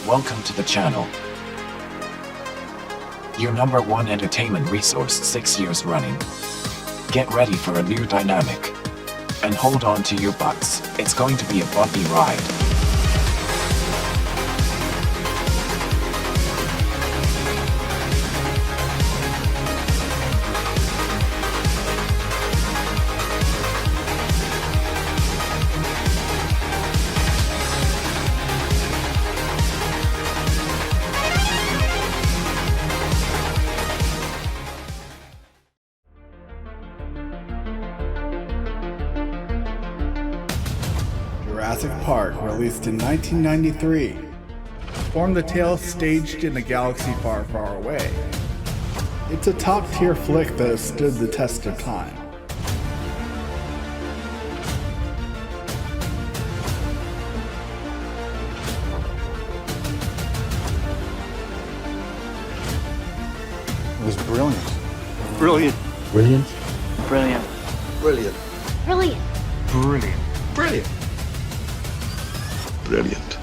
Welcome to the channel. Your number one entertainment resource 6 years running. Get ready for a new dynamic. And hold on to your butts, it's going to be a bumpy ride. Jurassic Park, released in 1993, formed the tale staged in a galaxy far, far away. It's a top-tier flick that has stood the test of time. It was brilliant. Brilliant. Brilliant? Brilliant. Brilliant. Brilliant. Brilliant. Brilliant. Brilliant.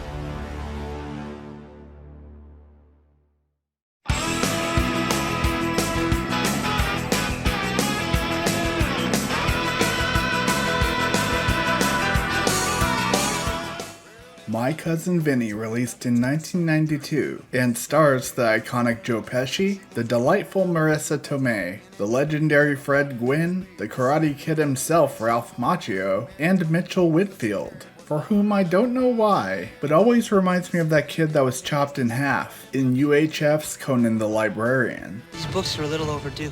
My Cousin Vinny, released in 1992, and stars the iconic Joe Pesci, the delightful Marissa Tomei, the legendary Fred Gwynne, the Karate Kid himself Ralph Macchio, and Mitchell Whitfield, for whom I don't know why, but always reminds me of that kid that was chopped in half in UHF's Conan the Librarian. These books are a little overdue.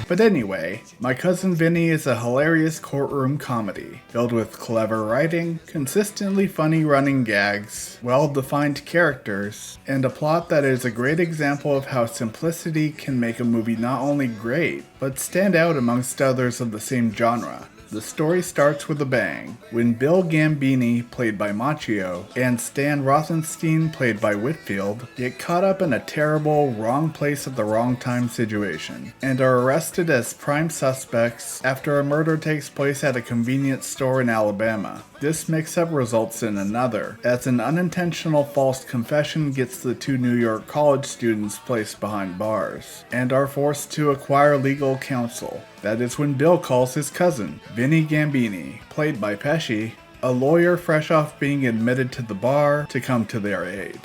But anyway, My Cousin Vinny is a hilarious courtroom comedy, filled with clever writing, consistently funny running gags, well-defined characters, and a plot that is a great example of how simplicity can make a movie not only great, but stand out amongst others of the same genre. The story starts with a bang, when Bill Gambini, played by Macchio, and Stan Rothenstein, played by Whitfield, get caught up in a terrible, wrong place at the wrong time situation, and are arrested as prime suspects after a murder takes place at a convenience store in Alabama. This mix-up results in another, as an unintentional false confession gets the two New York college students placed behind bars, and are forced to acquire legal counsel. That is when Bill calls his cousin, Vinny Gambini, played by Pesci, a lawyer fresh off being admitted to the bar, to come to their aid.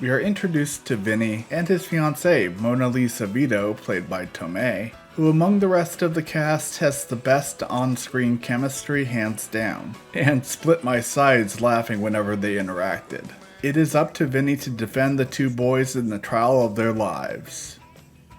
We are introduced to Vinny and his fiancée, Mona Lisa Vito, played by Tomei, who among the rest of the cast has the best on-screen chemistry hands down, and split my sides laughing whenever they interacted. It is up to Vinny to defend the two boys in the trial of their lives.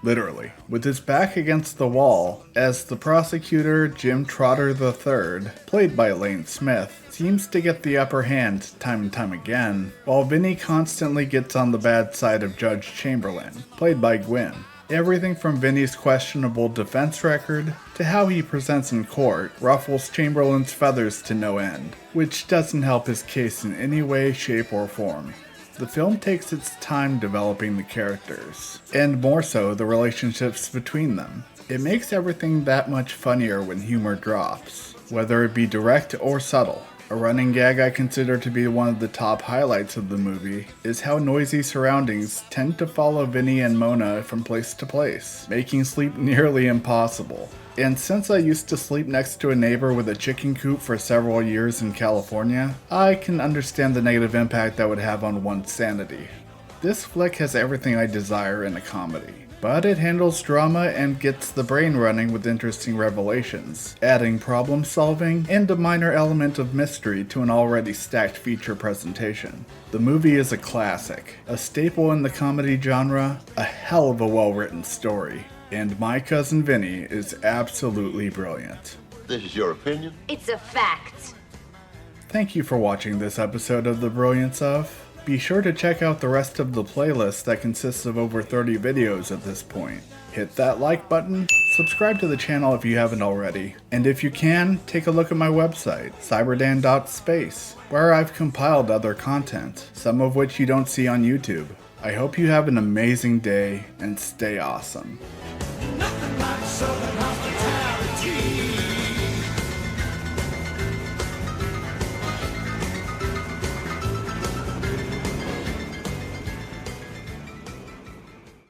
Literally, with his back against the wall, as the prosecutor Jim Trotter III, played by Lane Smith, seems to get the upper hand time and time again, while Vinny constantly gets on the bad side of Judge Chamberlain, played by Gwynne. Everything from Vinny's questionable defense record to how he presents in court ruffles Chamberlain's feathers to no end, which doesn't help his case in any way, shape, or form. The film takes its time developing the characters, and more so the relationships between them. It makes everything that much funnier when humor drops, whether it be direct or subtle. A running gag I consider to be one of the top highlights of the movie is how noisy surroundings tend to follow Vinny and Mona from place to place, making sleep nearly impossible. And since I used to sleep next to a neighbor with a chicken coop for several years in California, I can understand the negative impact that would have on one's sanity. This flick has everything I desire in a comedy, but it handles drama and gets the brain running with interesting revelations, adding problem solving and a minor element of mystery to an already stacked feature presentation. The movie is a classic, a staple in the comedy genre, a hell of a well-written story. And My Cousin Vinny is absolutely brilliant. This is your opinion? It's a fact. Thank you for watching this episode of The Brilliance of. Be sure to check out the rest of the playlist that consists of over 30 videos at this point. Hit that like button, subscribe to the channel if you haven't already, and if you can, take a look at my website, cyberdan.space, where I've compiled other content, some of which you don't see on YouTube. I hope you have an amazing day and stay awesome.